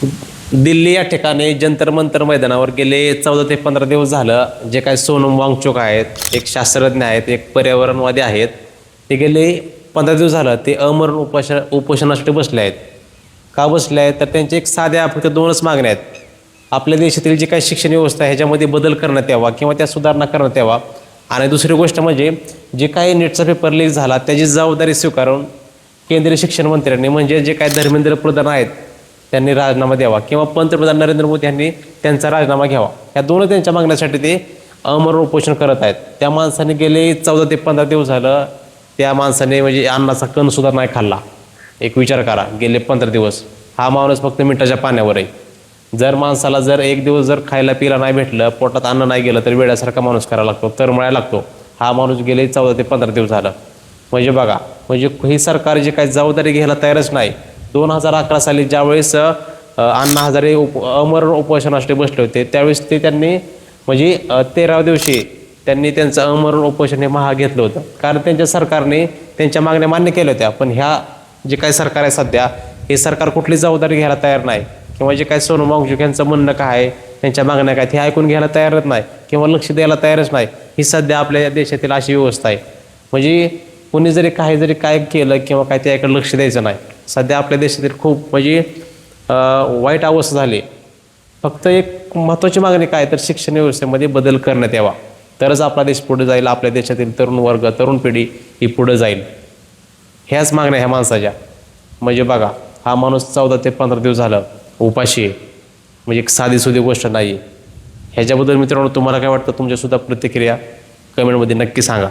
दिल्ली या ठिकाणी जंतर मंतर मैदानावर गेले 14 ते 15 दिवस झालं जे काही सोनम वांगचुक आहेत, एक शास्त्रज्ञ आहेत, एक पर्यावरणवादी आहेत, ते गेले 15 दिवस झालं ते अमरण उपोषणासाठी बसले आहेत. का बसले आहेत तर त्यांचे एक साध्या फक्त 2च मागण्या आहेत. आपल्या देशातील जी काही शिक्षण व्यवस्था आहे ह्याच्यामध्ये बदल करण्यात यावा किंवा त्या सुधारणा करण्यात यावा. आणि दुसरी गोष्ट म्हणजे जे काही नीटचा पेपर लीक झाला त्याची जबाबदारी स्वीकारून केंद्रीय शिक्षण मंत्र्यांनी म्हणजे जे काही धर्मेंद्र प्रधान आहेत त्यांनी राजीनामा द्यावा किंवा पंतप्रधान नरेंद्र मोदी यांनी त्यांचा राजीनामा घ्यावा. या दोन त्यांच्या मागण्यासाठी ते अमरण उपोषण करत आहेत. त्या माणसाने गेले 14 ते 15 दिवस झालं त्या माणसाने म्हणजे अन्नाचा कण सुद्धा नाही खाल्ला. एक विचार करा, गेले 15 दिवस हा माणूस फक्त मिठाच्या पाण्यावर आहे. जर माणसाला जर एक दिवस जर खायला पिला नाही भेटलं, पोटात अन्न नाही गेलं तर वेड्यासारखा माणूस करायला लागतो, तरमळायला लागतो. हा माणूस गेले 14 ते 15 दिवस झालं. म्हणजे बघा, म्हणजे ही सरकार जे काही जबाबदारी घ्यायला तयारच नाही. 2011 साली ज्यावेळेस अण्णा हजारे अमरण उपोषणासाठी बसले होते त्यावेळेस ते त्यांनी म्हणजे 13व्या दिवशी त्यांनी त्यांचं अमरण उपोषण हे महाग घेतलं होतं. कारण त्यांच्या सरकारने त्यांच्या मागण्या मान्य केल्या होत्या. पण ह्या जे काही सरकार आहे सध्या, हे सरकार कुठली जबाबदारी घ्यायला तयार नाही किंवा जे काही सोनम वांगचुक यांचं म्हणणं काय आहे, त्यांच्या मागण्या काय हे ऐकून घ्यायला तयारच नाही किंवा लक्ष द्यायला तयारच नाही. ही सध्या आपल्या देशातील अशी व्यवस्था आहे. म्हणजे कोणी जरी काय केलं किंवा काय त्याकडे लक्ष द्यायचं नाही. सध्या आपल्या देशातील खूप म्हणजे वाईट अवस्था झाली. फक्त एक महत्त्वाची मागणी काय तर शिक्षण व्यवस्थेमध्ये बदल करण्यात यावा, तरच आपला देश पुढे जाईल. आपल्या देशातील तरुण वर्ग, तरुण पिढी ही पुढे जाईल. ह्याच मागण्या ह्या माणसाच्या. म्हणजे बघा, हा माणूस 14 ते 15 दिवस झालं उपाशी आहे. म्हणजे एक साधीसुधी गोष्ट नाही. ह्याच्याबद्दल मित्रांनो तुम्हाला काय वाटतं? तुमच्यासुद्धा प्रतिक्रिया कमेंटमध्ये नक्की सांगा.